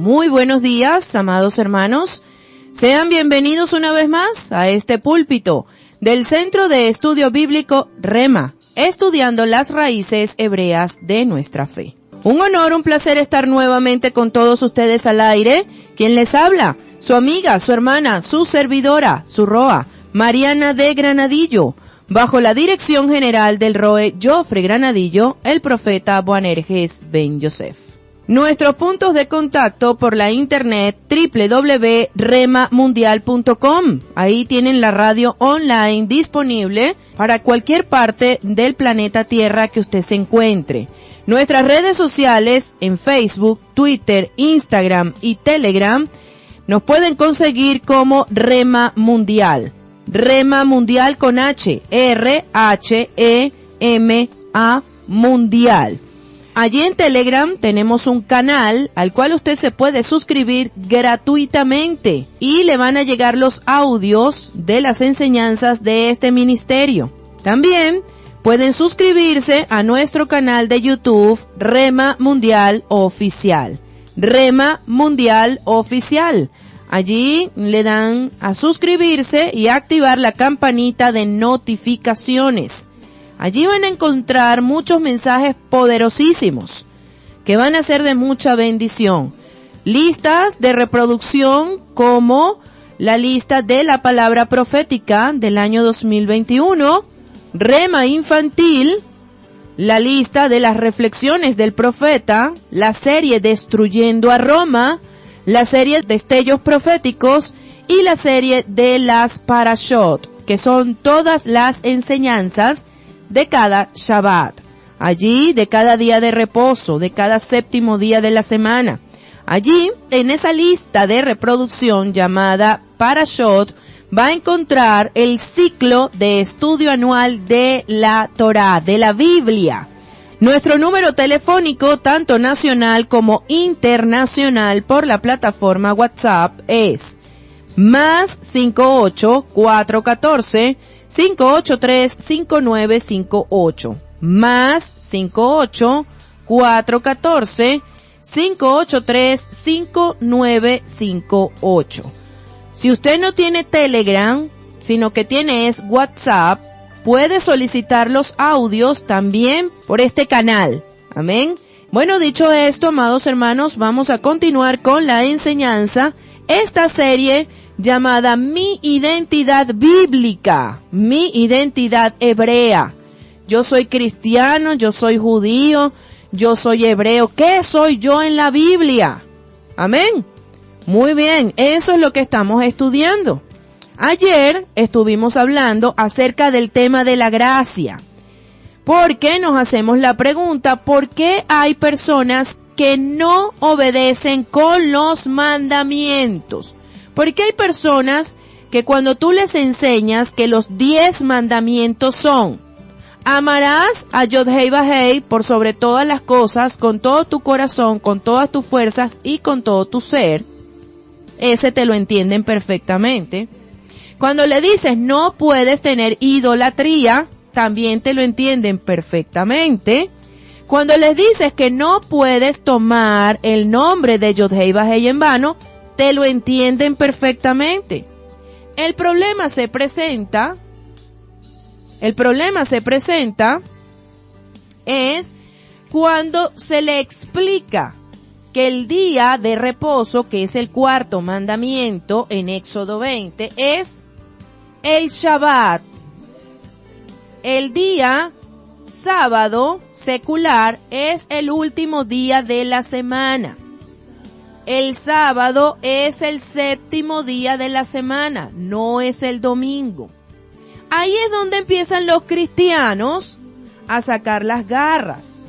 Muy buenos días, amados hermanos. Sean bienvenidos una vez más a este púlpito del Centro de Estudio Bíblico Rema, estudiando las raíces hebreas de nuestra fe. Un honor, un placer estar nuevamente con todos ustedes al aire. ¿Quién les habla? Su amiga, su hermana, su servidora, su Roa, Mariana de Granadillo, bajo la dirección general del Roe Joffre Granadillo, el profeta Boanerges Ben Yosef. Nuestros puntos de contacto por la internet www.remamundial.com. Ahí tienen la radio online disponible para cualquier parte del planeta Tierra que usted se encuentre. Nuestras redes sociales en Facebook, Twitter, Instagram y Telegram nos pueden conseguir como Rema Mundial. Rema Mundial con H, R-H-E-M-A Mundial. Allí en Telegram tenemos un canal al cual usted se puede suscribir gratuitamente y le van a llegar los audios de las enseñanzas de este ministerio. También pueden suscribirse a nuestro canal de YouTube Rema Mundial Oficial. Rema Mundial Oficial. Allí le dan a suscribirse y activar la campanita de notificaciones. Allí van a encontrar muchos mensajes poderosísimos que van a ser de mucha bendición. Listas de reproducción como la lista de la palabra profética del año 2021, Rema Infantil, la lista de las reflexiones del profeta, la serie Destruyendo a Roma, la serie Destellos Proféticos y la serie de las Parashot, que son todas las enseñanzas de cada Shabbat, allí de cada día de reposo, de cada séptimo día de la semana. Allí, en esa lista de reproducción llamada Parashot, va a encontrar el ciclo de estudio anual de la Torá, de la Biblia. Nuestro número telefónico, tanto nacional como internacional, por la plataforma WhatsApp es más 58-414-583-5958, más 58-414-583-5958. Si usted no tiene Telegram, sino que tiene es WhatsApp, puede solicitar los audios también por este canal. Amén. Bueno, dicho esto, amados hermanos, vamos a continuar con la enseñanza, esta serie llamada Mi Identidad Bíblica, Mi Identidad Hebrea. Yo soy cristiano, yo soy judío, yo soy hebreo. ¿Qué soy yo en la Biblia? Amén. Muy bien, eso es lo que estamos estudiando. Ayer estuvimos hablando acerca del tema de la gracia, porque nos hacemos la pregunta, ¿por qué hay personas que no obedecen con los mandamientos? ¿Por qué hay personas que cuando tú les enseñas que los 10 mandamientos son: amarás a Yod-Hei Vah-Hei por sobre todas las cosas, con todo tu corazón, con todas tus fuerzas y con todo tu ser? Ese te lo entienden perfectamente. Cuando le dices no puedes tener idolatría, también te lo entienden perfectamente. Cuando les dices que no puedes tomar el nombre de Yod-Hei Vah-Hei en vano, te lo entienden perfectamente. El problema se presenta es cuando se le explica que el día de reposo, que es el cuarto mandamiento en Éxodo 20, es el Shabbat. El día sábado secular es el último día de la semana. El sábado es el séptimo día de la semana, no es el domingo. Ahí es donde empiezan los cristianos a sacar las garras.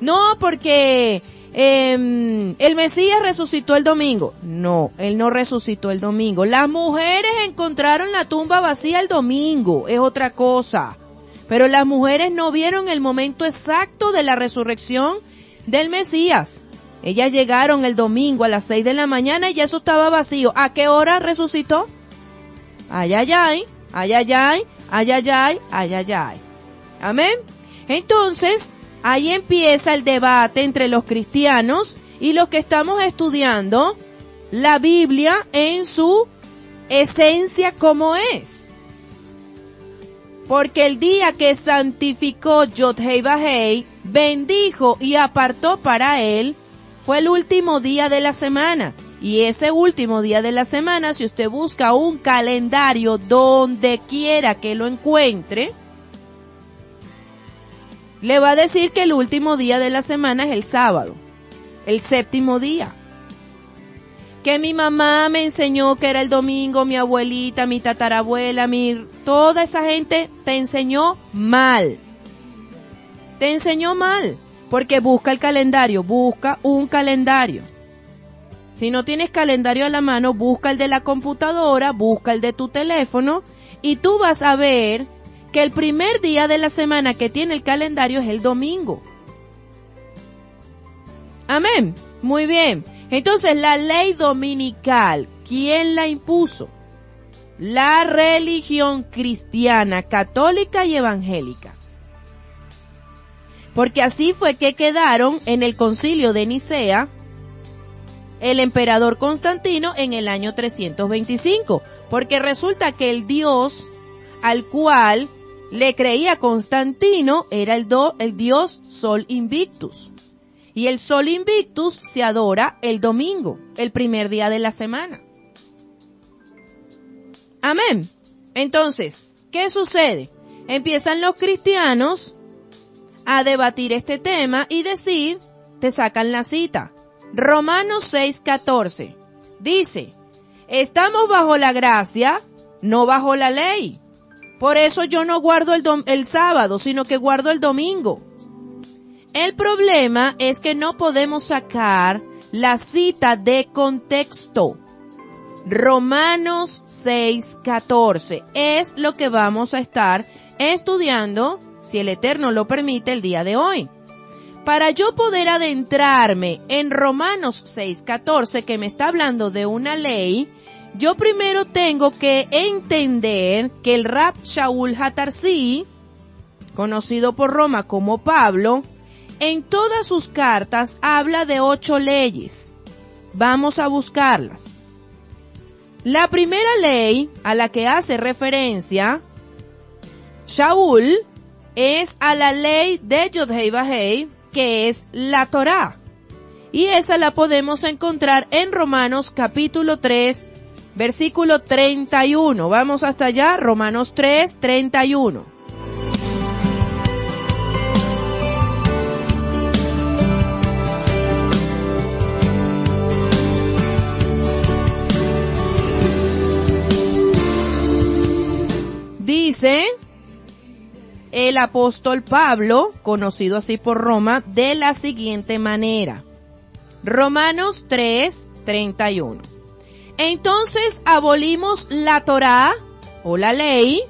No, porque el Mesías resucitó el domingo. No, él no resucitó el domingo. Las mujeres encontraron la tumba vacía el domingo, es otra cosa. Pero las mujeres no vieron el momento exacto de la resurrección del Mesías. Ellas llegaron el domingo a las 6 de la mañana y ya eso estaba vacío. ¿A qué hora resucitó? Ay, ay, ay, ay, ay, ay, ay, ay, ay, ay, ay, ay. Amén. Entonces, ahí empieza el debate entre los cristianos y los que estamos estudiando la Biblia en su esencia como es. Porque el día que santificó Yod-Heh-Vah-Heh, bendijo y apartó para él, fue el último día de la semana. Y ese último día de la semana, si usted busca un calendario donde quiera que lo encuentre, le va a decir que el último día de la semana es el sábado, el séptimo día. Que mi mamá me enseñó que era el domingo, mi abuelita, mi tatarabuela, toda esa gente te enseñó mal. Te enseñó mal, porque busca el calendario, busca un calendario. Si no tienes calendario a la mano, busca el de la computadora, busca el de tu teléfono y tú vas a ver que el primer día de la semana que tiene el calendario es el domingo. Amén. Muy bien. Entonces, la ley dominical, ¿quién la impuso? La religión cristiana, católica y evangélica. Porque así fue que quedaron en el concilio de Nicea el emperador Constantino en el año 325. Porque resulta que el Dios al cual le creía Constantino era el Dios Sol Invictus. Y el Sol Invictus se adora el domingo, el primer día de la semana. Amén. Entonces, ¿qué sucede? Empiezan los cristianos a debatir este tema y decir, te sacan la cita. Romanos 6:14 dice, estamos bajo la gracia, no bajo la ley. Por eso yo no guardo el sábado, sino que guardo el domingo. El problema es que no podemos sacar la cita de contexto. Romanos 6:14 es lo que vamos a estar estudiando, si el Eterno lo permite, el día de hoy. Para yo poder adentrarme en Romanos 6:14, que me está hablando de una ley, yo primero tengo que entender que el Rab Shaul HaTarsi, conocido por Roma como Pablo, en todas sus cartas habla de 8 leyes. Vamos a buscarlas. La primera ley a la que hace referencia Shaul es a la ley de Yod-Heh-Vah-Heh, que es la Torá. Y esa la podemos encontrar en Romanos capítulo 3, versículo 31. Vamos hasta allá, Romanos 3, 31. Dice el apóstol Pablo, conocido así por Roma, de la siguiente manera. Romanos 3, 31. Entonces abolimos la Torá o la ley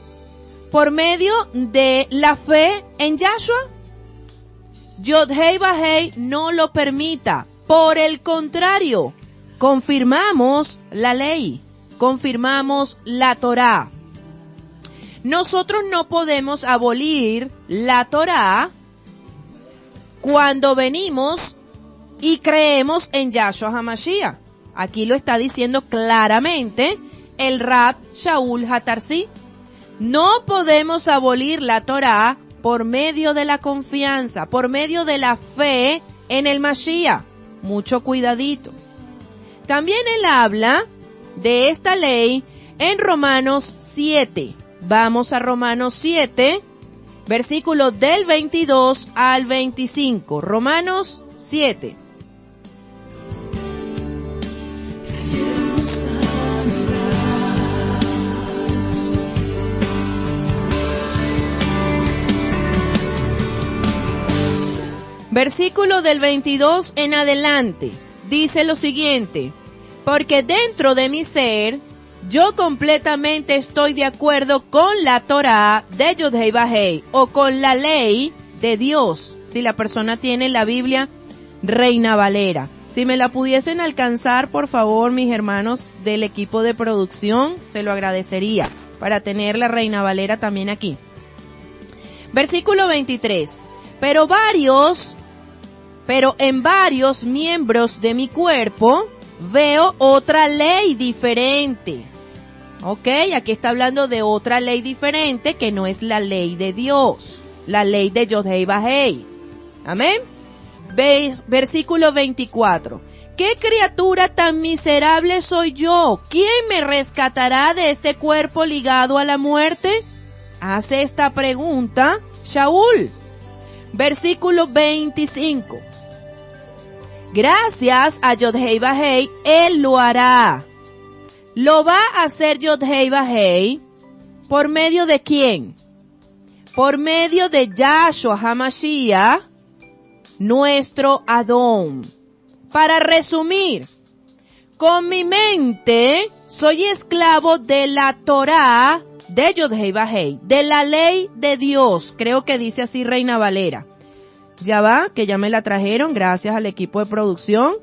por medio de la fe en Yahshua. Yod-Heh-Vah-Heh no lo permita. Por el contrario, confirmamos la ley, confirmamos la Torá. Nosotros no podemos abolir la Torá cuando venimos y creemos en Yahshua HaMashiach. Aquí lo está diciendo claramente el Rab Shaul HaTarsi. No podemos abolir la Torá por medio de la confianza, por medio de la fe en el Mashiach. Mucho cuidadito. También él habla de esta ley en Romanos 7. Vamos a Romanos 7, versículos del 22 al 25. Romanos 7. Versículo del 22 en adelante. Dice lo siguiente: porque dentro de mi ser yo completamente estoy de acuerdo con la Torá de Yod-Heh-Vah-Heh o con la ley de Dios, si la persona tiene la Biblia Reina Valera. Si me la pudiesen alcanzar, por favor, mis hermanos del equipo de producción, se lo agradecería para tener la Reina Valera también aquí. Versículo 23. Pero varios Pero en varios miembros de mi cuerpo veo otra ley diferente. Ok, aquí está hablando de otra ley diferente que no es la ley de Dios, la ley de Yod-Heh-Vah-Heh. Amén. Versículo 24. ¿Qué criatura tan miserable soy yo? ¿Quién me rescatará de este cuerpo ligado a la muerte? Hace esta pregunta Shaul. Versículo 25. Gracias a Yod-Heh-Vah-Heh, Él lo hará. ¿Lo va a hacer Yod-Heh-Vah-Heh? ¿Por medio de quién? Por medio de Yahshua HaMashiach, nuestro Adón. Para resumir, con mi mente soy esclavo de la Torá de Yod-Heh-Vah-Heh, de la ley de Dios. Creo que dice así Reina Valera. Ya va, que ya me la trajeron gracias al equipo de producción.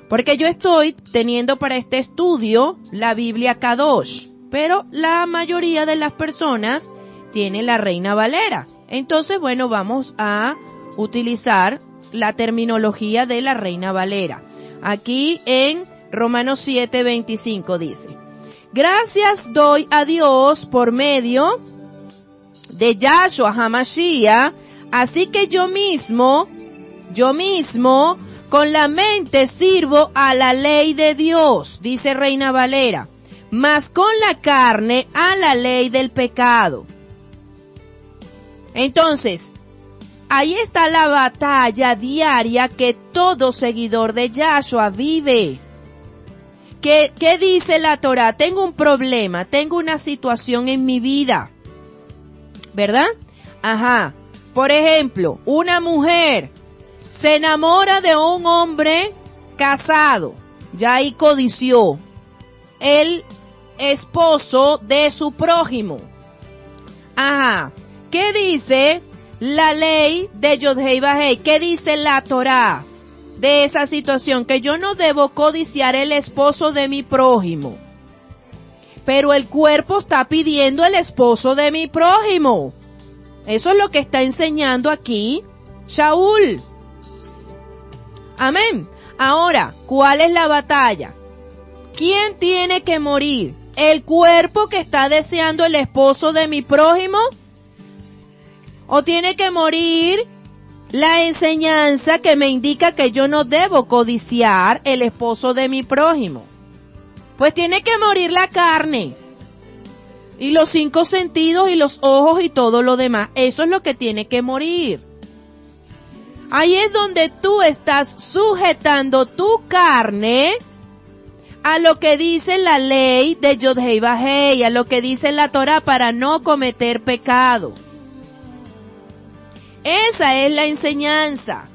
Porque yo estoy teniendo para este estudio la Biblia Kadosh, pero la mayoría de las personas tiene la Reina Valera. Entonces, bueno, vamos a utilizar la terminología de la Reina Valera. Aquí en Romanos 7:25 dice: gracias doy a Dios por medio de Yahshua HaMashiach, así que yo mismo, con la mente sirvo a la ley de Dios, dice Reina Valera, mas con la carne a la ley del pecado. Entonces, ahí está la batalla diaria que todo seguidor de Yahshua vive. ¿Qué dice la Torá? Tengo un problema, tengo una situación en mi vida, ¿verdad? Ajá. Por ejemplo, una mujer se enamora de un hombre casado, ya ahí codició el esposo de su prójimo. Ajá. ¿Qué dice la ley de Yod-Heh-Vah-Heh? ¿Qué dice la Torá de esa situación? Que yo no debo codiciar el esposo de mi prójimo. Pero el cuerpo está pidiendo el esposo de mi prójimo. Eso es lo que está enseñando aquí Shaul. Amén. Ahora, ¿cuál es la batalla? ¿Quién tiene que morir? ¿El cuerpo que está deseando el esposo de mi prójimo? ¿O tiene que morir la enseñanza que me indica que yo no debo codiciar el esposo de mi prójimo? Pues tiene que morir la carne. Y los 5 sentidos y los ojos y todo lo demás. Eso es lo que tiene que morir. Ahí es donde tú estás sujetando tu carne a lo que dice la ley de Yod-Heh-Vah-Heh, a lo que dice la Torá para no cometer pecado. Esa es la enseñanza.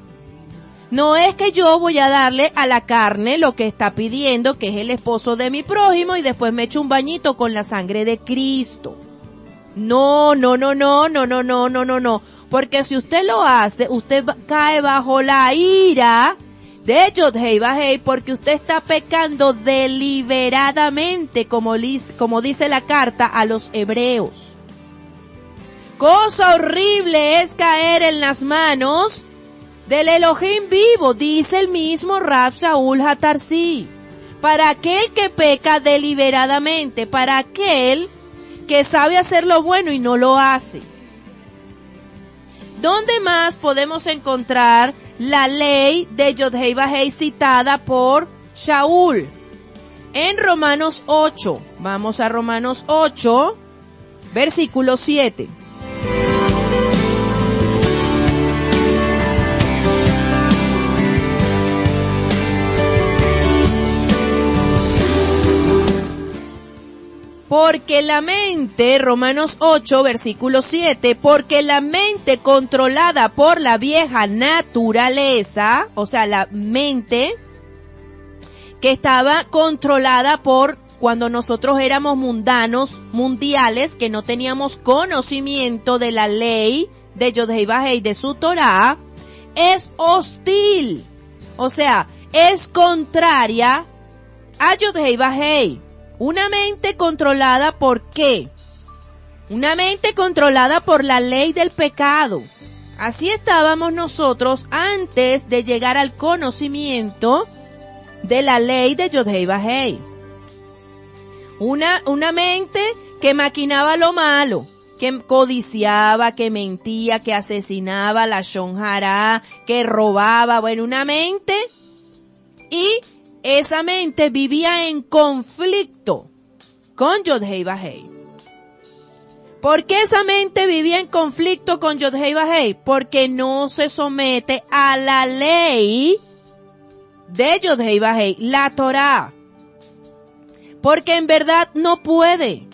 No es que yo voy a darle a la carne lo que está pidiendo, que es el esposo de mi prójimo, y después me echo un bañito con la sangre de Cristo. No. Porque si usted lo hace, usted cae bajo la ira de Yod-Heh-Vah-Heh, porque usted está pecando deliberadamente, como dice la carta a los hebreos. Cosa horrible es caer en las manos del Elohim vivo, dice el mismo Rab Shaul HaTarsi. Para aquel que peca deliberadamente, para aquel que sabe hacer lo bueno y no lo hace. ¿Dónde más podemos encontrar la ley de Yod-Heh-Vah-Heh citada por Shaul? En Romanos 8. Vamos a Romanos 8, versículo 7. Porque la mente, Romanos 8, versículo 7, porque la mente controlada por la vieja naturaleza, o sea, la mente que estaba controlada por cuando nosotros éramos mundanos, mundiales, que no teníamos conocimiento de la ley de Yod-Heh-Vah-Heh y de su Torá, es hostil, o sea, es contraria a Yod-Heh-Vah-Heh. Una mente controlada ¿por qué? Una mente controlada por la ley del pecado. Así estábamos nosotros antes de llegar al conocimiento de la ley de Yod-Heh Vah-Heh. Una mente que maquinaba lo malo, que codiciaba, que mentía, que asesinaba, la shonjara, que robaba, bueno, una mente, y esa mente vivía en conflicto con Yod-Heh Vah-Heh. ¿Por qué esa mente vivía en conflicto con Yod-Heh Vah-Heh? Porque no se somete a la ley de Yod-Heh Vah-Heh, la Torá. Porque en verdad no puede.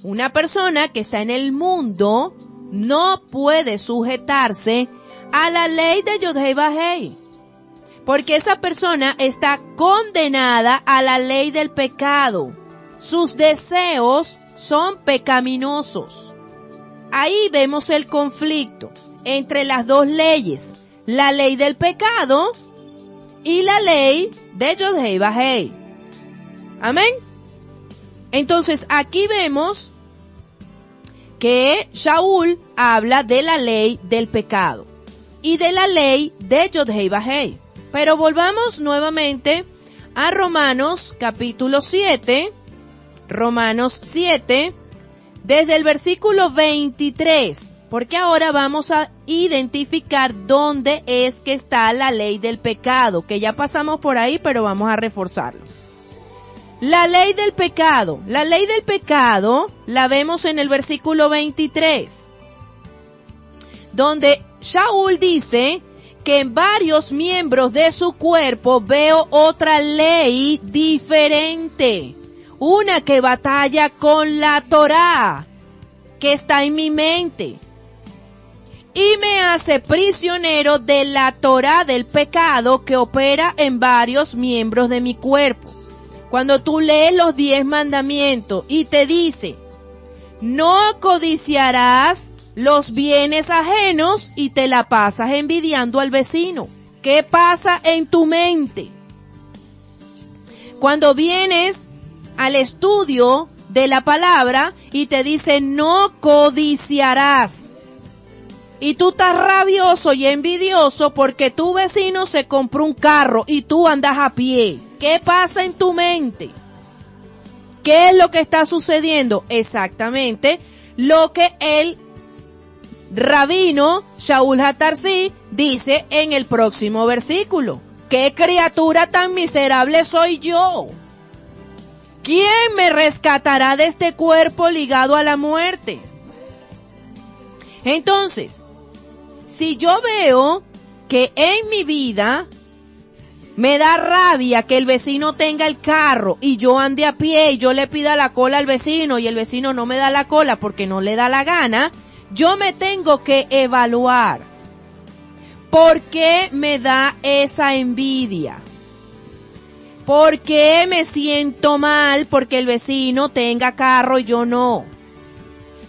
Una persona que está en el mundo no puede sujetarse a la ley de Yod-Heh Vah-Heh. Porque esa persona está condenada a la ley del pecado. Sus deseos son pecaminosos. Ahí vemos el conflicto entre las dos leyes, la ley del pecado y la ley de Yod-Heh Vah-Heh. Amén. Entonces aquí vemos que Shaul habla de la ley del pecado y de la ley de Yod-Heh Vah-Heh. Pero volvamos nuevamente a Romanos capítulo 7, Romanos 7, desde el versículo 23, porque ahora vamos a identificar dónde es que está la ley del pecado, que ya pasamos por ahí, pero vamos a reforzarlo. La ley del pecado la vemos en el versículo 23, donde Shaul dice que en varios miembros de su cuerpo veo otra ley diferente, una que batalla con la Torá, que está en mi mente, y me hace prisionero de la Torá del pecado que opera en varios miembros de mi cuerpo. Cuando tú lees los 10 mandamientos y te dice, no codiciarás los bienes ajenos y te la pasas envidiando al vecino. ¿Qué pasa en tu mente? Cuando vienes al estudio de la palabra y te dice, no codiciarás. Y tú estás rabioso y envidioso porque tu vecino se compró un carro y tú andas a pie. ¿Qué pasa en tu mente? ¿Qué es lo que está sucediendo? Exactamente lo que el rabino Shaul HaTarsi dice en el próximo versículo. ¿Qué criatura tan miserable soy yo? ¿Quién me rescatará de este cuerpo ligado a la muerte? Entonces, si yo veo que en mi vida me da rabia que el vecino tenga el carro y yo ande a pie y yo le pida la cola al vecino y el vecino no me da la cola porque no le da la gana, yo me tengo que evaluar. ¿Por qué me da esa envidia? ¿Por qué me siento mal porque el vecino tenga carro y yo no?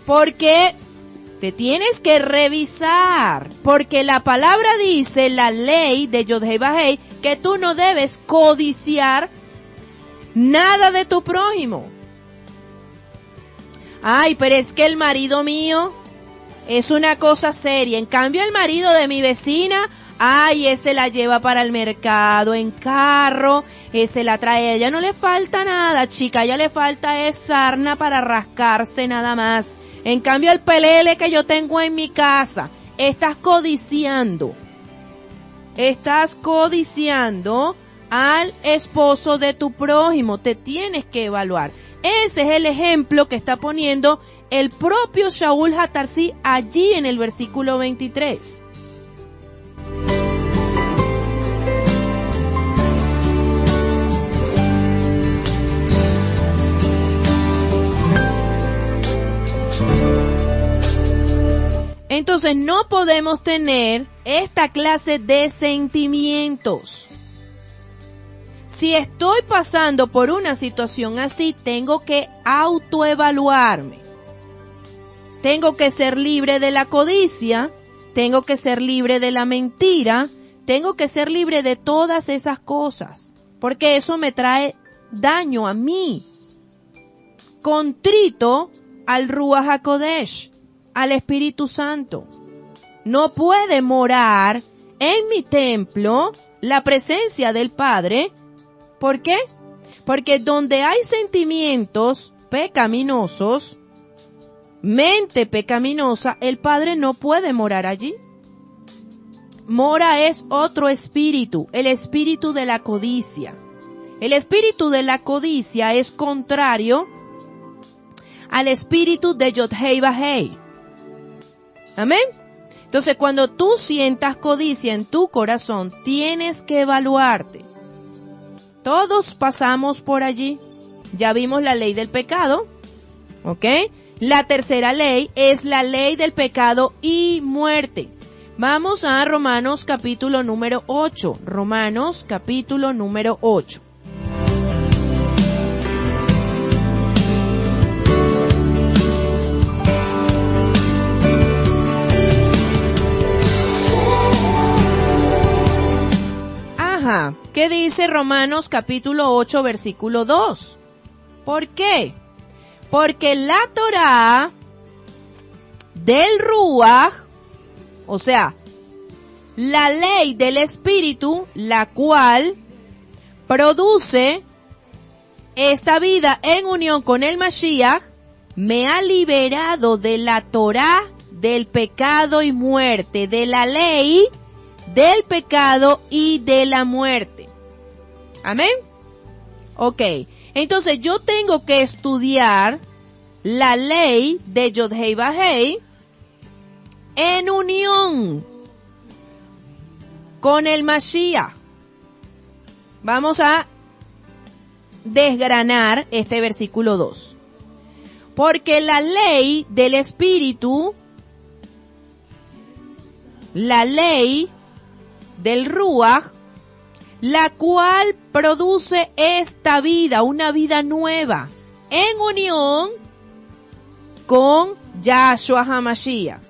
¿Por qué? Te tienes que revisar, porque la palabra dice, la ley de Yod-Heh Vah-Heh, que tú no debes codiciar nada de tu prójimo. Ay, pero es que el marido mío es una cosa seria. En cambio, el marido de mi vecina, ay, ese la lleva para el mercado en carro, ese la trae. A ella no le falta nada, chica, a ella le falta es sarna para rascarse nada más. En cambio, el pelele que yo tengo en mi casa, estás codiciando al esposo de tu prójimo. Te tienes que evaluar. Ese es el ejemplo que está poniendo el propio Shaul HaTarsi allí en el versículo 23. Entonces no podemos tener esta clase de sentimientos. Si estoy pasando por una situación así, tengo que autoevaluarme. Tengo que ser libre de la codicia, tengo que ser libre de la mentira, tengo que ser libre de todas esas cosas, porque eso me trae daño a mí. Contrito al Ruach HaKodesh, al Espíritu Santo. no puede morar en mi templo la presencia del Padre. ¿Por qué? Porque donde hay sentimientos pecaminosos, mente pecaminosa, el Padre no puede morar allí. Mora es otro espíritu, el espíritu de la codicia. El espíritu de la codicia es contrario al espíritu de Yod-Hei-Vah-Hei. Amén. Entonces, cuando tú sientas codicia en tu corazón, tienes que evaluarte. Todos pasamos por allí. Ya vimos la ley del pecado. ¿Ok? La tercera ley es la ley del pecado y muerte. Vamos a Romanos capítulo número 8. Romanos capítulo número 8. Ajá, ¿qué dice Romanos capítulo 8 versículo 2? ¿Por qué? Porque la Torá del Ruach, o sea, la ley del Espíritu, la cual produce esta vida en unión con el Mashiach, me ha liberado de la Torá del pecado y muerte, de la ley del pecado y de la muerte. Amén. Ok, entonces yo tengo que estudiar la ley de Yod-Hei-Vah-Hei en unión con el Mashiach. Vamos a desgranar este versículo 2. Porque la ley del Espíritu, la ley del Ruach, la cual produce esta vida, una vida nueva, en unión con Yahshua HaMashiach.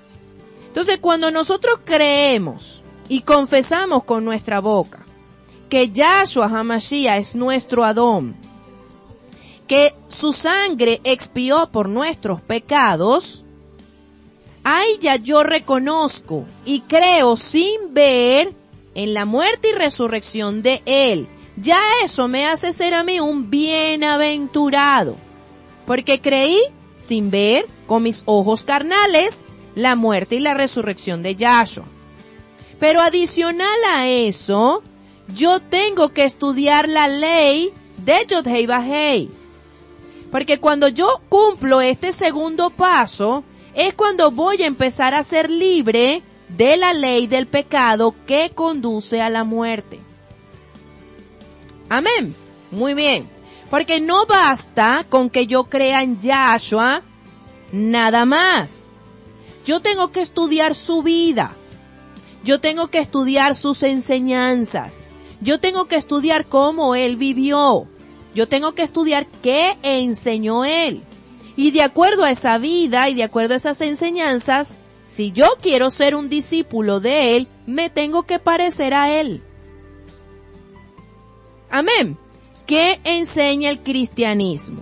Entonces, cuando nosotros creemos y confesamos con nuestra boca que Yahshua HaMashiach es nuestro Adón, que su sangre expió por nuestros pecados, ahí ya yo reconozco y creo sin ver en la muerte y resurrección de Él. Ya eso me hace ser a mí un bienaventurado, porque creí sin ver con mis ojos carnales la muerte y la resurrección de Yahshua. Pero adicional a eso, yo tengo que estudiar la ley de Yod-Hei-Vah-Hei. Porque cuando yo cumplo este segundo paso, es cuando voy a empezar a ser libre de la ley del pecado que conduce a la muerte. Amén. Muy bien. Porque no basta con que yo crea en Yahshua nada más. Yo tengo que estudiar su vida. Yo tengo que estudiar sus enseñanzas. Yo tengo que estudiar cómo Él vivió. Yo tengo que estudiar qué enseñó Él. Y de acuerdo a esa vida y de acuerdo a esas enseñanzas, si yo quiero ser un discípulo de Él, me tengo que parecer a Él. Amén. ¿Qué enseña el cristianismo?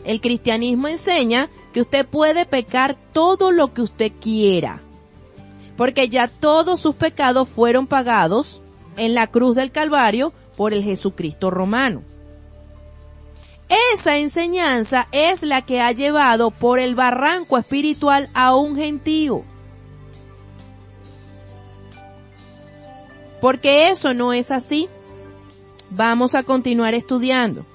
El cristianismo enseña que usted puede pecar todo lo que usted quiera, porque ya todos sus pecados fueron pagados en la cruz del Calvario por el Jesucristo romano. Esa enseñanza es la que ha llevado por el barranco espiritual a un gentío. Porque eso no es así. Vamos a continuar estudiando.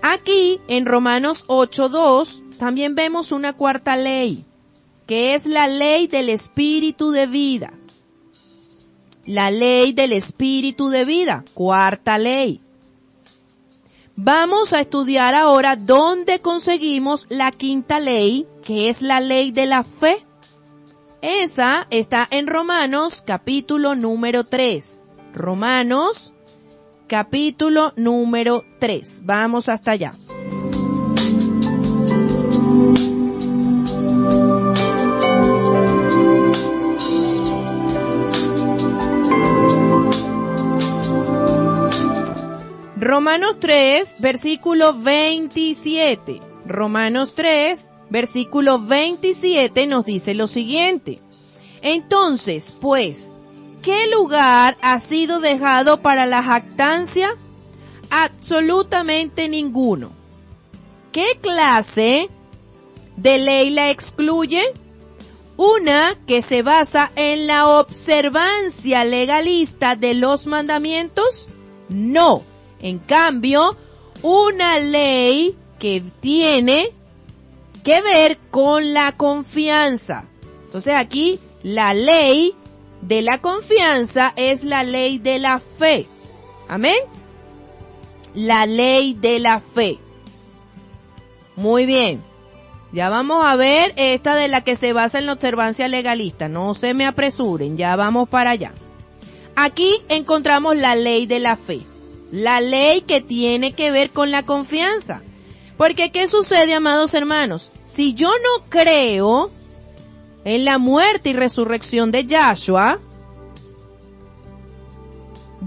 Aquí en Romanos 8:2 también vemos una cuarta ley, que es la ley del espíritu de vida. La ley del espíritu de vida, cuarta ley. Vamos a estudiar ahora dónde conseguimos la quinta ley, que es la ley de la fe. Esa está en Romanos capítulo número 3. Romanos capítulo número 3. Vamos hasta allá. Romanos 3, versículo 27. Romanos 3, versículo 27 nos dice lo siguiente. Entonces, pues, ¿qué lugar ha sido dejado para la jactancia? Absolutamente ninguno. ¿Qué clase de ley la excluye? Una que se basa en la observancia legalista de los mandamientos. No. En cambio, una ley que tiene que ver con la confianza. Entonces aquí la ley de la confianza es la ley de la fe. Amén. La ley de la fe. Muy bien. Ya vamos a ver esta de la que se basa en la observancia legalista. No se me apresuren, ya vamos para allá. Aquí encontramos la ley de la fe. La ley que tiene que ver con la confianza. Porque ¿qué sucede, amados hermanos? Si yo no creo en la muerte y resurrección de Yahshua,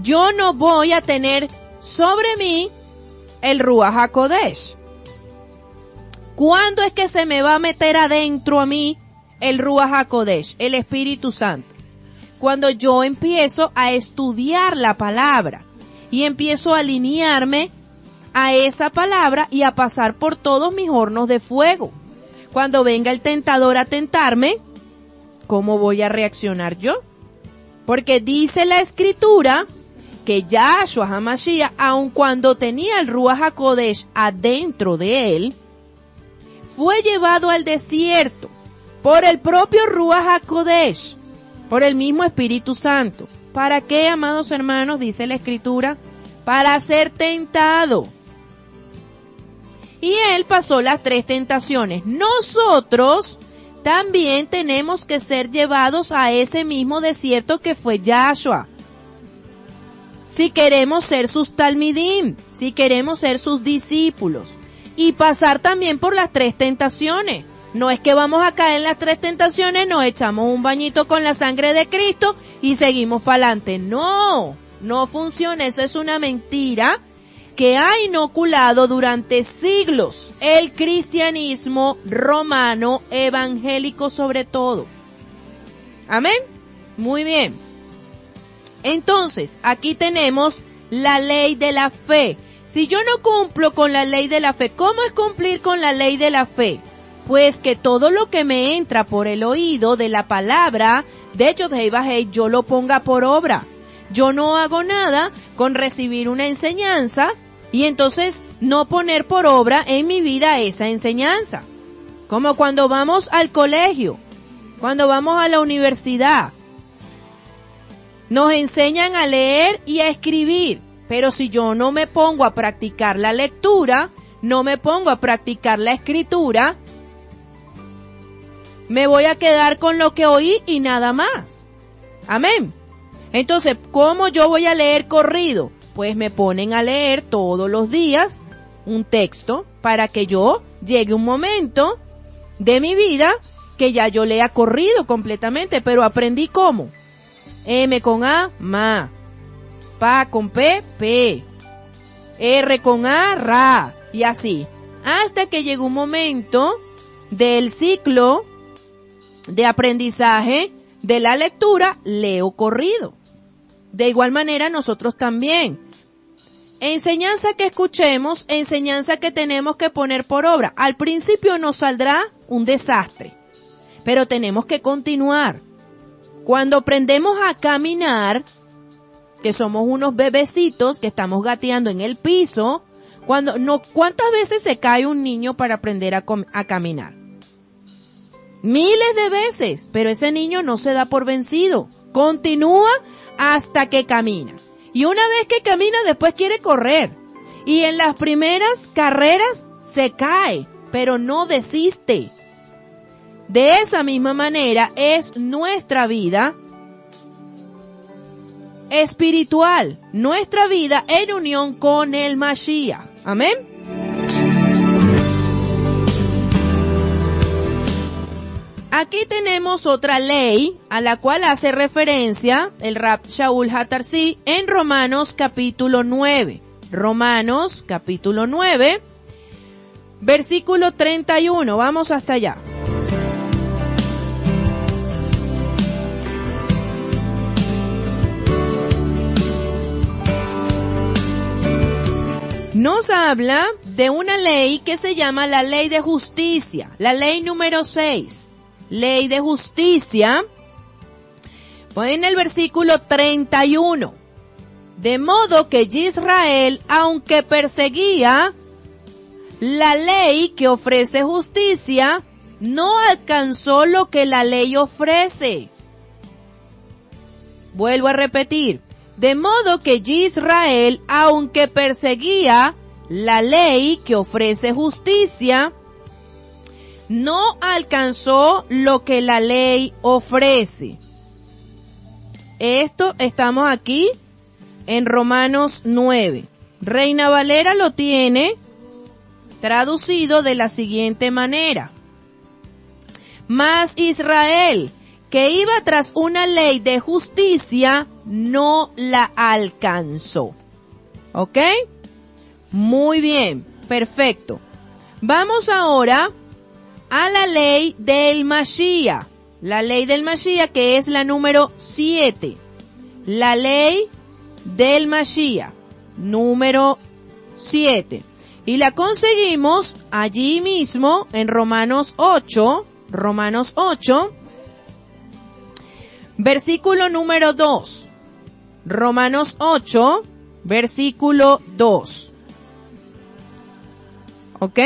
yo no voy a tener sobre mí el Ruach HaKodesh. ¿Cuándo es que se me va a meter adentro a mí el Ruach HaKodesh, el Espíritu Santo? Cuando yo empiezo a estudiar la palabra y empiezo a alinearme a esa palabra y a pasar por todos mis hornos de fuego. Cuando venga el tentador a tentarme, ¿cómo voy a reaccionar yo? Porque dice la Escritura que Yahshua HaMashiach, aun cuando tenía el Ruach HaKodesh adentro de él, fue llevado al desierto por el propio Ruach HaKodesh, por el mismo Espíritu Santo. ¿Para qué, amados hermanos? Dice la Escritura, para ser tentado. Y él pasó las 3 tentaciones. Nosotros también tenemos que ser llevados a ese mismo desierto que fue Yahshua. Si queremos ser sus talmidim, si queremos ser sus discípulos. Y pasar también por las 3 tentaciones. No es que vamos a caer en las 3 tentaciones, nos echamos un bañito con la sangre de Cristo y seguimos para adelante. No, no funciona. Eso es una mentira que ha inoculado durante siglos el cristianismo romano evangélico sobre todo. Amén. Muy bien. Entonces, aquí tenemos la ley de la fe. Si yo no cumplo con la ley de la fe, ¿cómo es cumplir con la ley de la fe? Pues que todo lo que me entra por el oído de la palabra de Yod-Heh Vah-Heh, yo lo ponga por obra. Yo no hago nada con recibir una enseñanza y entonces no poner por obra en mi vida esa enseñanza. Como cuando vamos al colegio, cuando vamos a la universidad. Nos enseñan a leer y a escribir. Pero si yo no me pongo a practicar la lectura, no me pongo a practicar la escritura, me voy a quedar con lo que oí y nada más. Amén. Entonces, ¿cómo yo voy a leer corrido? Pues me ponen a leer todos los días un texto para que yo llegue un momento de mi vida que ya yo lea corrido completamente, pero aprendí cómo. M con A, ma. Pa con P, P. R con A, Ra. Y así. Hasta que llegó un momento del ciclo de aprendizaje de la lectura, leo corrido. De igual manera nosotros también. Enseñanza que escuchemos, enseñanza que tenemos que poner por obra. Al principio nos saldrá un desastre, pero tenemos que continuar. Cuando aprendemos a caminar, que somos unos bebecitos que estamos gateando en el piso, ¿cuántas veces se cae un niño para aprender a caminar? Miles de veces, pero ese niño no se da por vencido. Continúa hasta que camina. Y una vez que camina, después quiere correr. Y en las primeras carreras se cae, pero no desiste. De esa misma manera es nuestra vida espiritual, nuestra vida en unión con el Mashiach. Amén. Aquí tenemos otra ley a la cual hace referencia el Rab Shaul HaTarsi en Romanos capítulo 9. Romanos capítulo 9, versículo 31. Vamos hasta allá. nos habla de una ley que se llama la ley de justicia, la ley número 6, ley de justicia, pues en el versículo 31, de modo que Israel, aunque perseguía la ley que ofrece justicia, no alcanzó lo que la ley ofrece. Vuelvo a repetir. De modo que Israel, aunque perseguía la ley que ofrece justicia, no alcanzó lo que la ley ofrece. Esto estamos aquí en Romanos 9. Reina Valera lo tiene traducido de la siguiente manera. Mas Israel, que iba tras una ley de justicia, no la alcanzó. ¿Ok? Muy bien, perfecto. Vamos ahora a la ley del Mashiach. La ley del Mashiach, que es la número 7. La ley del Mashiach, número 7. Y la conseguimos allí mismo en Romanos 8, versículo número 2. Romanos 8, versículo 2. ¿Ok?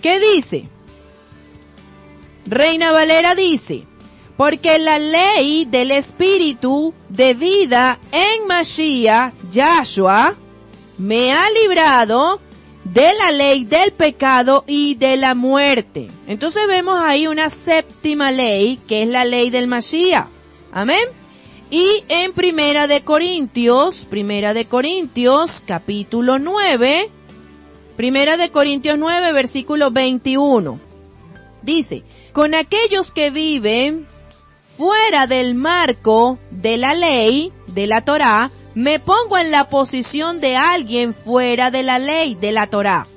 ¿Qué dice? Reina Valera dice, porque la ley del Espíritu de vida en Mashiach, Yahshua, me ha librado de la ley del pecado y de la muerte. Entonces vemos ahí una séptima ley, que es la ley del Mashiach. Amén. Y en Primera de Corintios, capítulo 9, Primera de Corintios 9, versículo 21. Dice, con aquellos que viven fuera del marco de la ley, de la Torá, me pongo en la posición de alguien fuera de la ley, de la Torá,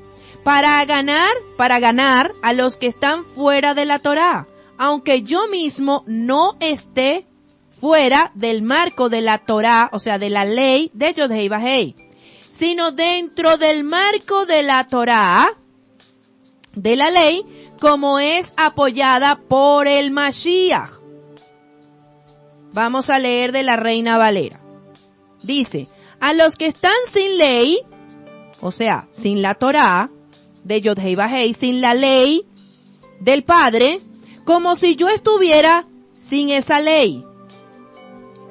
para ganar a los que están fuera de la Torá, aunque yo mismo no esté fuera del marco de la Torá, o sea, de la ley de Yod-Hei Vah-Hei, sino dentro del marco de la Torá, de la ley, como es apoyada por el Mashiach. Vamos a leer de la Reina Valera. Dice, a los que están sin ley, o sea, sin la Torá, de Yod-Hei Vah-Hei, sin la ley del Padre, como si yo estuviera sin esa ley.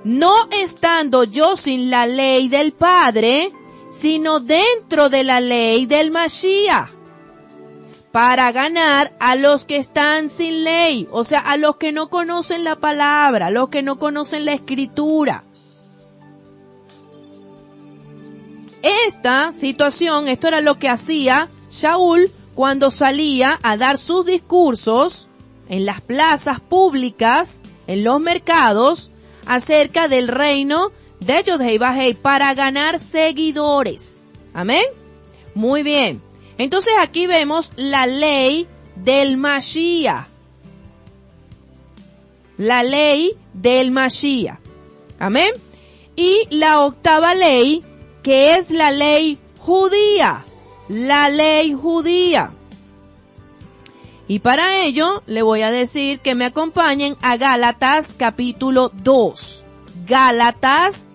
No estando yo sin la ley del Padre, sino dentro de la ley del Mashiach, para ganar a los que están sin ley, o sea, a los que no conocen la palabra, a los que no conocen la escritura. Esta situación, esto era lo que hacía Shaul cuando salía a dar sus discursos en las plazas públicas, en los mercados, acerca del reino de Yod-Hei Vah-Hei para ganar seguidores. ¿Amén? Muy bien. Entonces aquí vemos la ley del Mashiach. La ley del Mashiach. ¿Amén? Y la octava ley, que es la ley judía. La ley judía. Y para ello le voy a decir que me acompañen a Gálatas capítulo 2. Gálatas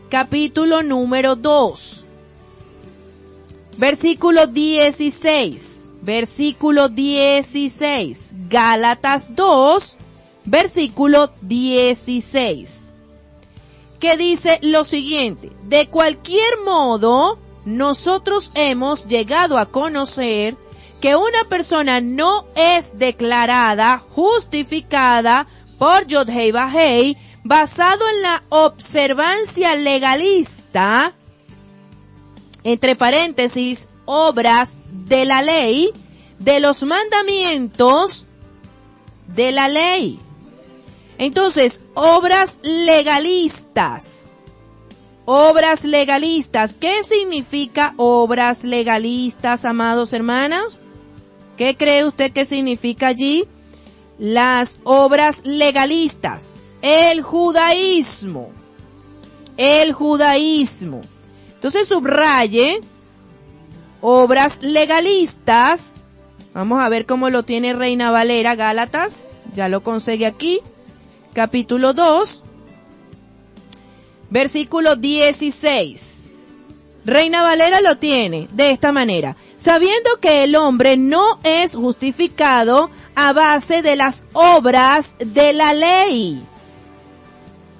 capítulo número 2. Versículo 16. Versículo 16. Gálatas 2, versículo 16. Que dice lo siguiente: de cualquier modo, nosotros hemos llegado a conocer que una persona no es declarada justificada por Yod-Hei Vah-Hei basado en la observancia legalista, entre paréntesis, obras de la ley, de los mandamientos de la ley. Entonces, obras legalistas. Obras legalistas. ¿Qué significa obras legalistas, amados hermanos? ¿Qué cree usted que significa allí? Las obras legalistas. El judaísmo. El judaísmo. Entonces subraye obras legalistas. Vamos a ver cómo lo tiene Reina Valera, Gálatas, ya lo conseguí aquí, capítulo 2, versículo 16. Reina Valera lo tiene de esta manera: sabiendo que el hombre no es justificado a base de las obras de la ley.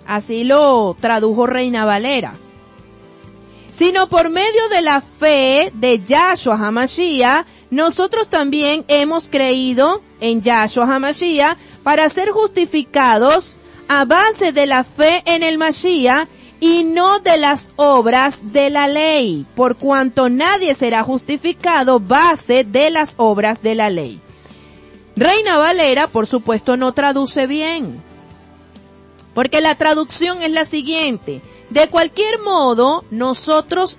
Así lo tradujo Reina Valera. Sino por medio de la fe de Yahshua HaMashiach, nosotros también hemos creído en Yahshua HaMashiach para ser justificados a base de la fe en el Mashiach y no de las obras de la ley, por cuanto nadie será justificado base de las obras de la ley. Reina Valera, por supuesto, no traduce bien, porque la traducción es la siguiente: de cualquier modo, nosotros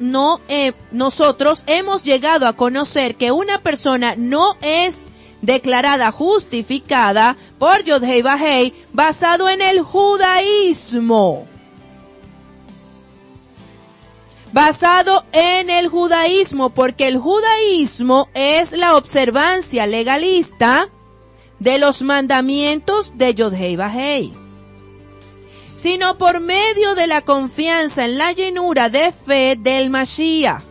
hemos llegado a conocer que una persona no es declarada justificada por Yod-Heh Vah-Heh basado en el judaísmo. Basado en el judaísmo, porque el judaísmo es la observancia legalista de los mandamientos de Yod-Heh Vah-Heh, sino por medio de la confianza en la llenura de fe del Mashiach.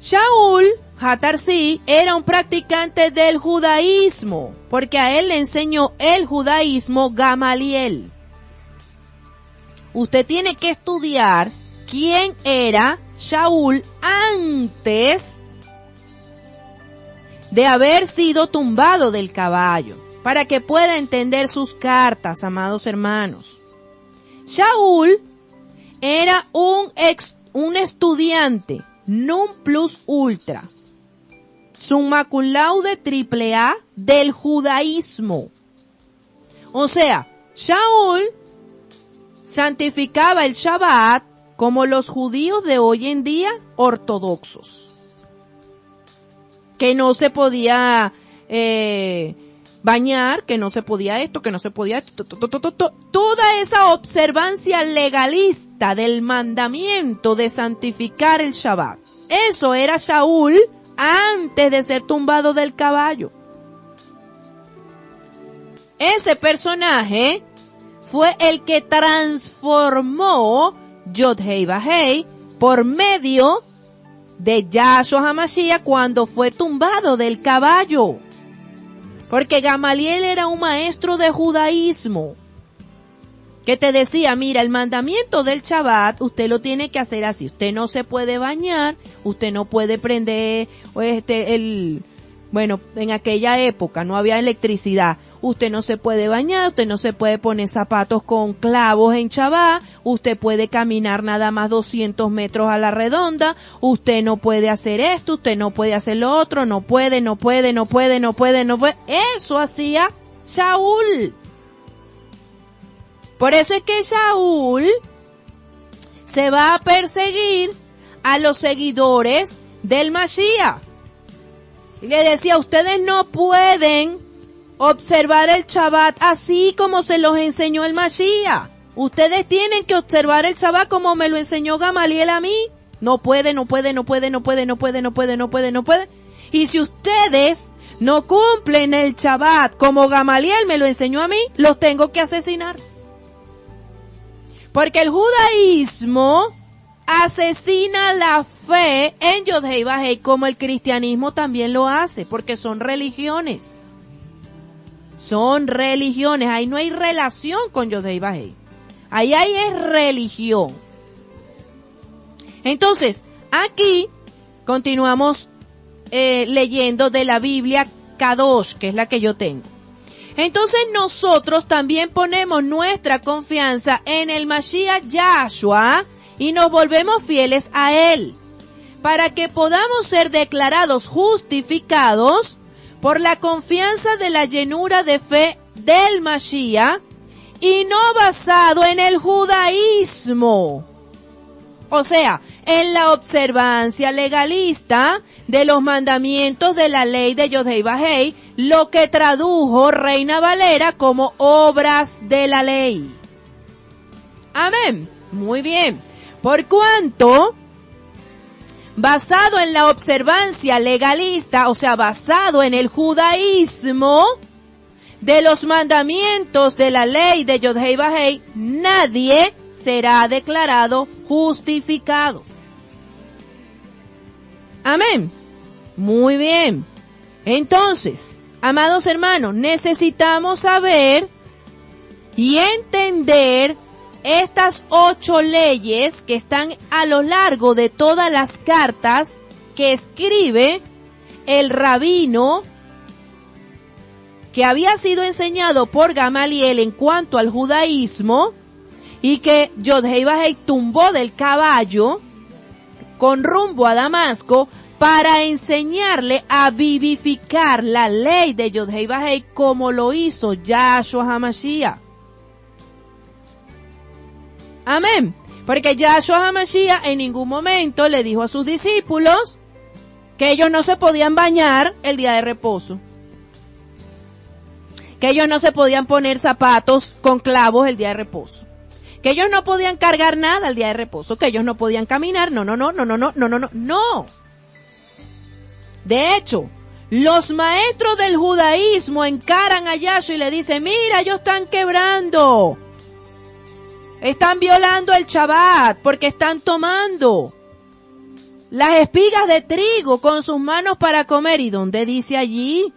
Shaul HaTarsi era un practicante del judaísmo, porque a él le enseñó el judaísmo Gamaliel. Usted tiene que estudiar quién era Shaul antes de haber sido tumbado del caballo, para que pueda entender sus cartas, amados hermanos. Shaul era un estudiante non plus ultra, summa cum laude triple A del judaísmo. O sea, Shaul santificaba el Shabbat como los judíos de hoy en día ortodoxos, que no se podía bañar, que no se podía esto, que no se podía esto, toda esa observancia legalista del mandamiento de santificar el Shabbat. Eso era Shaul antes de ser tumbado del caballo. Ese personaje fue el que transformó Yod-Heh Vah-Heh por medio de Yahshua HaMashiach cuando fue tumbado del caballo. Porque Gamaliel era un maestro de judaísmo que te decía: mira, el mandamiento del Shabbat usted lo tiene que hacer así. Usted no se puede bañar, usted no puede prender bueno, en aquella época no había electricidad. Usted no se puede bañar, usted no se puede poner zapatos con clavos en Shabbat, usted puede caminar nada más 200 metros a la redonda, usted no puede hacer esto, usted no puede hacer lo otro, no puede. Eso hacía Shaul. Por eso es que Shaul se va a perseguir a los seguidores del Mashiach. Y le decía: ustedes no pueden observar el Shabbat así como se los enseñó el Mashiach. Ustedes tienen que observar el Shabbat como me lo enseñó Gamaliel a mí. No puede. Y si ustedes no cumplen el Shabbat como Gamaliel me lo enseñó a mí, los tengo que asesinar. Porque el judaísmo asesina la fe en Yod-Heh Vah-Heh como el cristianismo también lo hace, porque son religiones. Son religiones, ahí no hay relación con Yod-Heh Vah-Heh. Ahí es religión. Entonces, aquí continuamos leyendo de la Biblia Kadosh, que es la que yo tengo. Entonces nosotros también ponemos nuestra confianza en el Mashiach Yahshua y nos volvemos fieles a él, para que podamos ser declarados justificados por la confianza de la llenura de fe del Mashiach y no basado en el judaísmo. O sea, en la observancia legalista de los mandamientos de la ley de Yod-Heh Vah-Heh, lo que tradujo Reina Valera como obras de la ley. Amén. Muy bien. Por cuanto basado en la observancia legalista, o sea, basado en el judaísmo, de los mandamientos de la ley de Yod-Hei Vah-Hei, nadie será declarado justificado. Amén. Muy bien. Entonces, amados hermanos, necesitamos saber y entender estas 8 leyes que están a lo largo de todas las cartas que escribe el rabino que había sido enseñado por Gamaliel en cuanto al judaísmo y que Yod-Hei Vah-Hei tumbó del caballo con rumbo a Damasco para enseñarle a vivificar la ley de Yod-Hei Vah-Hei como lo hizo Yahshua HaMashiach. Amén. Porque Yahshua HaMashiach en ningún momento le dijo a sus discípulos que ellos no se podían bañar el día de reposo, que ellos no se podían poner zapatos con clavos el día de reposo, que ellos no podían cargar nada el día de reposo, que ellos no podían caminar. No. De hecho, los maestros del judaísmo encaran a Yahshua y le dicen: mira, ellos están quebrando, están violando el Shabbat porque están tomando las espigas de trigo con sus manos para comer. ¿Y dónde dice allí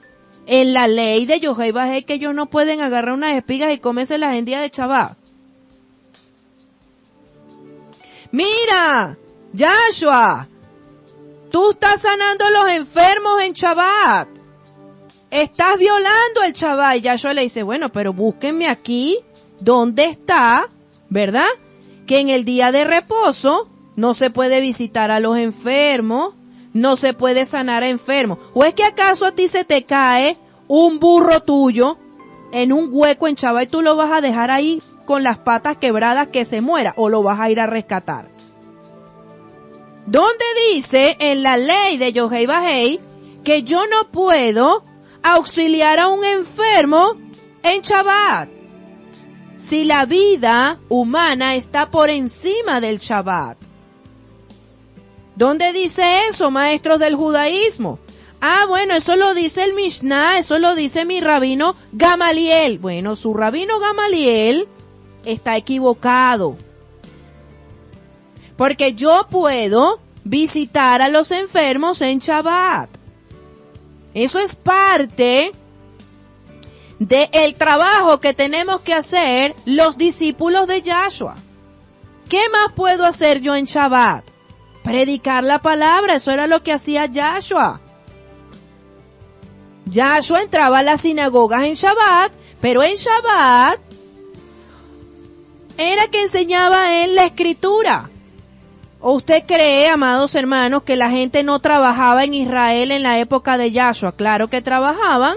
en la ley de Yod-Hei Vah-Hei que ellos no pueden agarrar unas espigas y comérselas en día de Shabbat? Mira, Yahshua, tú estás sanando a los enfermos en Shabbat, estás violando el Shabbat. Y Yahshua le dice: bueno, pero búsquenme aquí dónde está, ¿verdad?, que en el día de reposo no se puede visitar a los enfermos, no se puede sanar a enfermos. ¿O es que acaso a ti se te cae un burro tuyo en un hueco en Shabbat y tú lo vas a dejar ahí con las patas quebradas que se muera, o lo vas a ir a rescatar? ¿Dónde dice en la ley de Yod-Hei Vah-Hei que yo no puedo auxiliar a un enfermo en Shabbat? Si la vida humana está por encima del Shabbat. ¿Dónde dice eso, maestros del judaísmo? Ah, bueno, eso lo dice el Mishnah, eso lo dice mi rabino Gamaliel. Bueno, su rabino Gamaliel está equivocado. Porque yo puedo visitar a los enfermos en Shabbat. Eso es parte del trabajo que tenemos que hacer los discípulos de Yahshua. ¿Qué más puedo hacer yo en Shabbat? Predicar la palabra. Eso era lo que hacía Yahshua. Yahshua entraba a las sinagogas en Shabbat, pero en Shabbat era que enseñaba él la escritura. ¿O usted cree, amados hermanos, que la gente no trabajaba en Israel en la época de Yahshua? Claro que trabajaban.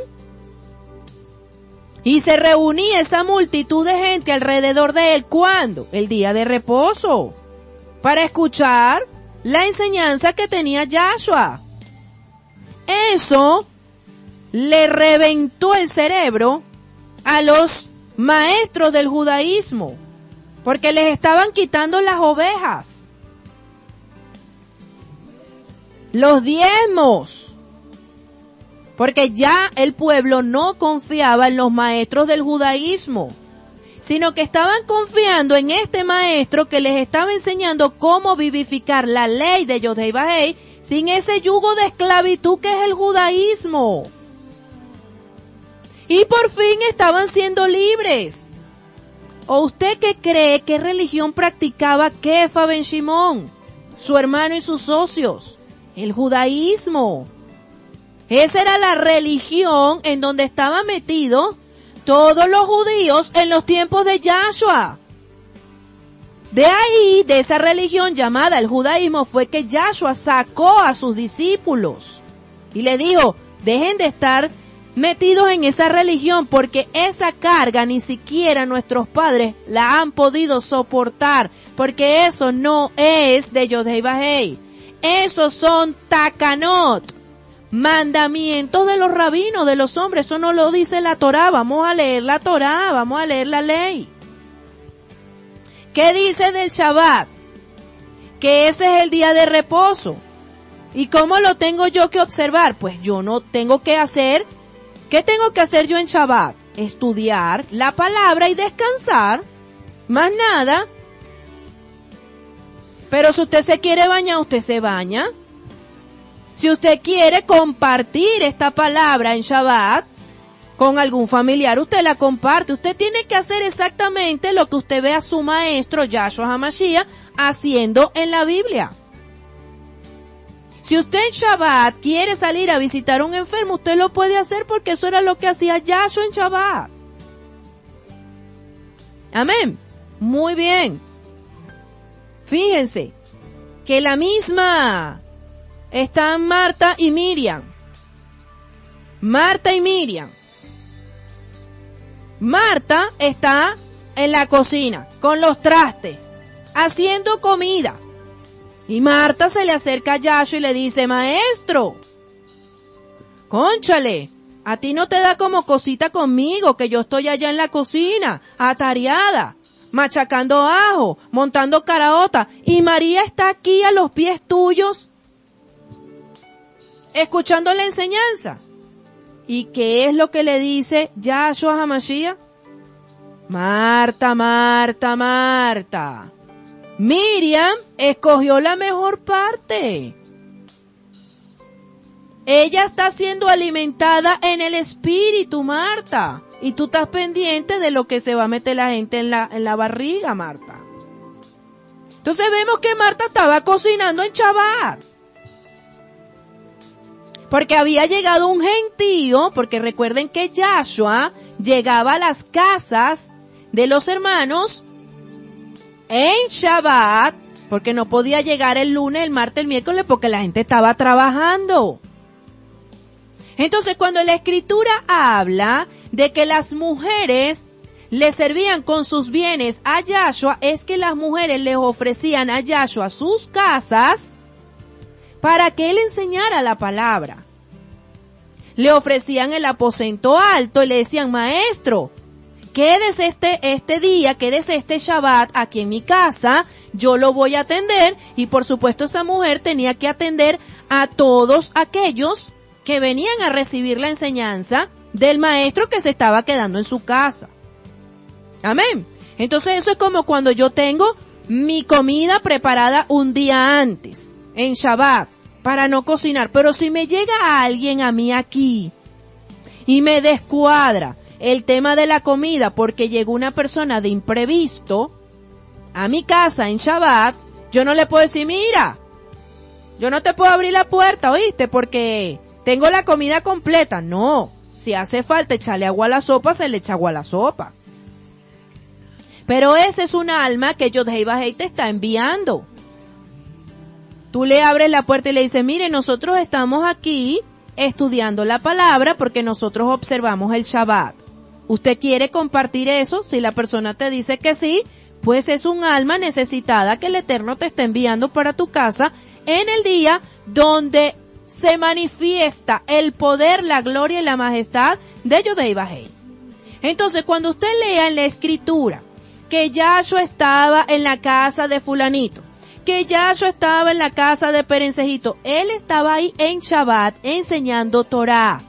Y se reunía esa multitud de gente alrededor de él. ¿Cuándo? El día de reposo, para escuchar la enseñanza que tenía Yahshua. Eso le reventó el cerebro a los maestros del judaísmo, porque les estaban quitando las ovejas, los diezmos, porque ya el pueblo no confiaba en los maestros del judaísmo, sino que estaban confiando en este maestro que les estaba enseñando cómo vivificar la ley de Yod-Hei Vah-Hei sin ese yugo de esclavitud que es el judaísmo. Y por fin estaban siendo libres. ¿O usted qué cree? ¿Qué religión practicaba Kefa ben Shimón, su hermano y sus socios? El judaísmo. Esa era la religión en donde estaban metidos todos los judíos en los tiempos de Yahshua. De ahí, de esa religión llamada el judaísmo, fue que Yahshua sacó a sus discípulos y le dijo: dejen de estar metidos en esa religión, porque esa carga ni siquiera nuestros padres la han podido soportar, porque eso no es de Yod-Hei Vah-Hei. Esos son takanot, mandamientos de los rabinos, de los hombres. Eso no lo dice la Torá. Vamos a leer la Torá, vamos a leer la ley. ¿Qué dice del Shabbat? Que ese es el día de reposo. ¿Y cómo lo tengo yo que observar? Pues yo no tengo que hacer. ¿Qué tengo que hacer yo en Shabbat? Estudiar la palabra y descansar. Más nada. Pero si usted se quiere bañar, usted se baña. Si usted quiere compartir esta palabra en Shabbat con algún familiar, usted la comparte. Usted tiene que hacer exactamente lo que usted ve a su maestro, Yahshua HaMashiach, haciendo en la Biblia. Si usted en Shabbat quiere salir a visitar a un enfermo, usted lo puede hacer porque eso era lo que hacía Yahshua en Shabbat. Amén. Muy bien. Fíjense que la misma están Marta y Miriam. Marta y Miriam. Marta está en la cocina con los trastes, haciendo comida. Y Marta se le acerca a Yahshua y le dice, maestro, cónchale, a ti no te da como cosita conmigo, que yo estoy allá en la cocina, atareada, machacando ajo, montando caraota, y María está aquí a los pies tuyos, escuchando la enseñanza. ¿Y qué es lo que le dice Yahshua HaMashiach? Marta, Marta, Marta. Miriam escogió la mejor parte. Ella está siendo alimentada en el espíritu, Marta. Y tú estás pendiente de lo que se va a meter la gente en la barriga, Marta. Entonces vemos que Marta estaba cocinando en Shabbat. Porque había llegado un gentío, porque recuerden que Yahshua llegaba a las casas de los hermanos en Shabbat, porque no podía llegar el lunes, el martes, el miércoles, porque la gente estaba trabajando. Entonces, cuando la Escritura habla de que las mujeres le servían con sus bienes a Yahshua, es que las mujeres les ofrecían a Yahshua sus casas para que él enseñara la palabra. Le ofrecían el aposento alto y le decían, maestro, quédese este día, quédese este Shabbat aquí en mi casa, yo lo voy a atender. Y por supuesto esa mujer tenía que atender a todos aquellos que venían a recibir la enseñanza del maestro que se estaba quedando en su casa. Amén. Entonces eso es como cuando yo tengo mi comida preparada un día antes, en Shabbat, para no cocinar. Pero si me llega alguien a mí aquí y me descuadra el tema de la comida porque llegó una persona de imprevisto a mi casa en Shabbat, yo no le puedo decir, mira, yo no te puedo abrir la puerta, ¿oíste? Porque tengo la comida completa. No, si hace falta echarle agua a la sopa, se le echa agua a la sopa. Pero ese es un alma que Yod-Hei Vah-Hei te está enviando. Tú le abres la puerta y le dices, mire, nosotros estamos aquí estudiando la palabra porque nosotros observamos el Shabbat. ¿Usted quiere compartir eso? Si la persona te dice que sí, pues es un alma necesitada que el Eterno te está enviando para tu casa en el día donde se manifiesta el poder, la gloria y la majestad de Yod-Hei Vah-Hei. Entonces, cuando usted lea en la Escritura que Yahshua estaba en la casa de fulanito, que Yahshua estaba en la casa de Perencejito, él estaba ahí en Shabbat enseñando Torah,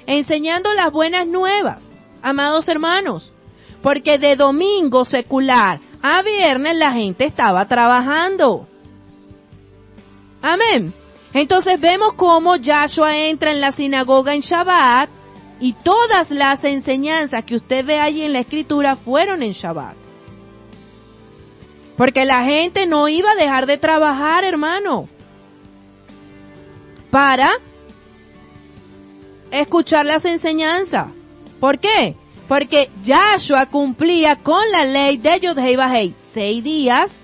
enseñando las buenas nuevas, amados hermanos, porque de domingo secular a viernes la gente estaba trabajando. Amén. Entonces vemos cómo Yahshua entra en la sinagoga en Shabbat y todas las enseñanzas que usted ve allí en la Escritura fueron en Shabbat. Porque la gente no iba a dejar de trabajar, hermano, para escuchar las enseñanzas. ¿Por qué? Porque Yahshua cumplía con la ley de Yod-Hei Vah-Hei. 6 días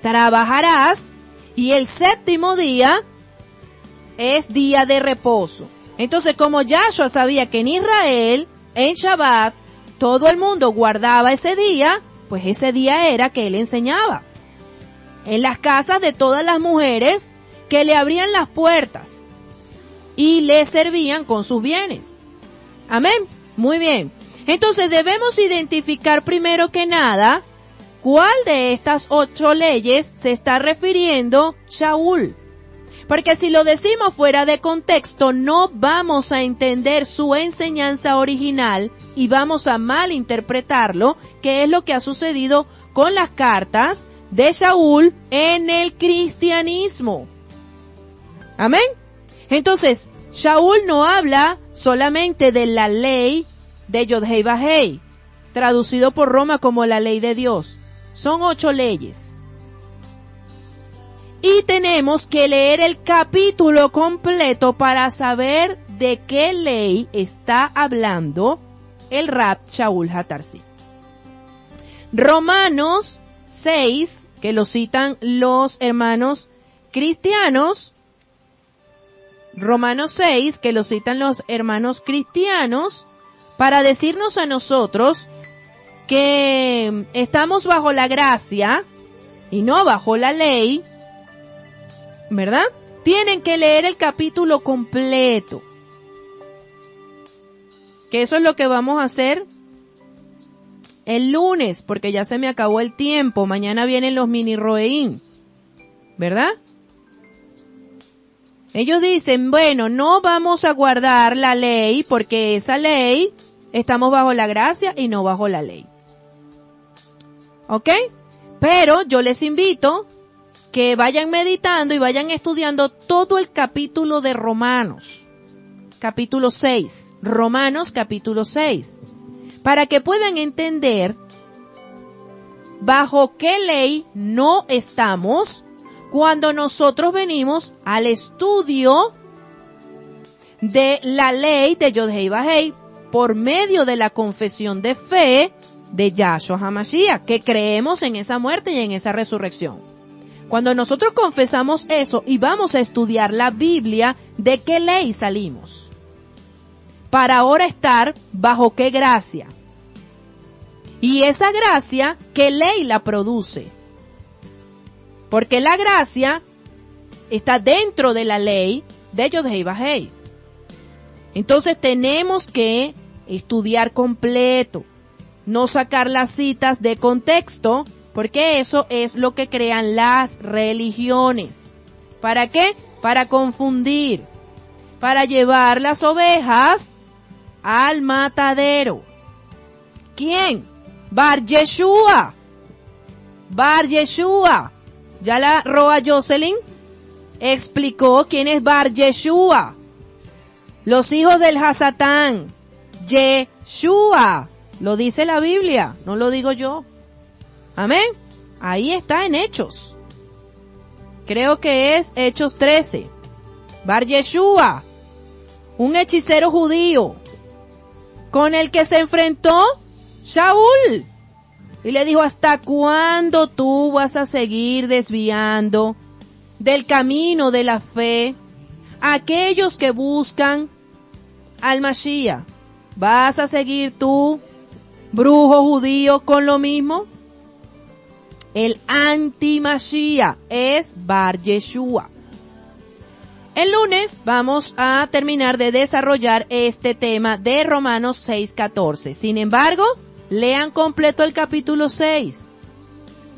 trabajarás y el 7º día es día de reposo. Entonces, como Yahshua sabía que en Israel, en Shabbat, todo el mundo guardaba ese día, pues ese día era que él enseñaba. En las casas de todas las mujeres que le abrían las puertas y le servían con sus bienes. Amén. Muy bien. Entonces debemos identificar primero que nada cuál de estas 8 leyes se está refiriendo Shaul. Porque si lo decimos fuera de contexto, no vamos a entender su enseñanza original y vamos a malinterpretarlo, que es lo que ha sucedido con las cartas de Shaul en el cristianismo. Amén. Entonces, Shaul no habla solamente de la ley de Yod-Hei Vah-Hei, traducido por Roma como la ley de Dios. Son 8 leyes. Y tenemos que leer el capítulo completo para saber de qué ley está hablando el Rab Shaul HaTarsi. Romanos 6, que lo citan los hermanos cristianos. Romanos 6, que lo citan los hermanos cristianos, para decirnos a nosotros que estamos bajo la gracia y no bajo la ley, ¿verdad? Tienen que leer el capítulo completo. Que eso es lo que vamos a hacer el lunes, porque ya se me acabó el tiempo. Mañana vienen los mini roeín, ¿verdad? Ellos dicen, bueno, no vamos a guardar la ley porque esa ley estamos bajo la gracia y no bajo la ley. ¿Ok? Pero yo les invito que vayan meditando y vayan estudiando todo el capítulo de Romanos, capítulo 6, Romanos capítulo 6, para que puedan entender bajo qué ley no estamos cuando nosotros venimos al estudio de la ley de Yod-Hei Vah-Hei por medio de la confesión de fe de Yahshua HaMashiach, que creemos en esa muerte y en esa resurrección. Cuando nosotros confesamos eso y vamos a estudiar la Biblia, ¿de qué ley salimos? Para ahora estar bajo qué gracia. Y esa gracia, ¿qué ley la produce? Porque la gracia está dentro de la ley de Yod-Hei Vah-Hei. Entonces tenemos que estudiar completo, no sacar las citas de contexto, porque eso es lo que crean las religiones. ¿Para qué? Para confundir, para llevar las ovejas al matadero. ¿Quién? Bar Yeshua. Bar Yeshua. Ya la Roa Jocelyn explicó quién es Bar Yeshua. Los hijos del Hasatán. Yeshua. Lo dice la Biblia, no lo digo yo. Amén. Ahí está en Hechos. Creo que es Hechos 13. Bar Yeshua, un hechicero judío con el que se enfrentó Shaul. Y le dijo, ¿hasta cuándo tú vas a seguir desviando del camino de la fe a aquellos que buscan al Mashiach? ¿Vas a seguir tú, brujo judío, con lo mismo? El anti-Mashiach es Bar Yeshua. El lunes vamos a terminar de desarrollar este tema de Romanos 6:14. Sin embargo, lean completo el capítulo 6.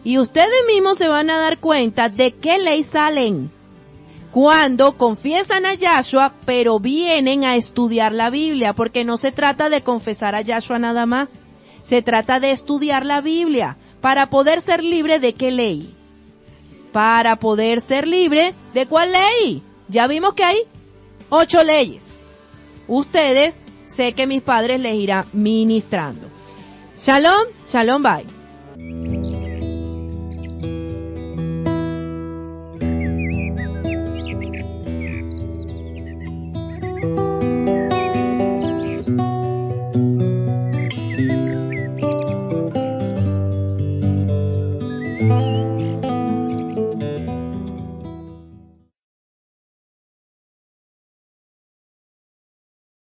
Y ustedes mismos se van a dar cuenta de qué ley salen cuando confiesan a Yahshua, pero vienen a estudiar la Biblia, porque no se trata de confesar a Yahshua nada más. Se trata de estudiar la Biblia para poder ser libre de qué ley. Para poder ser libre de cuál ley. Ya vimos que hay 8 leyes. Ustedes, sé que mis padres les irán ministrando. Shalom, shalom, bye.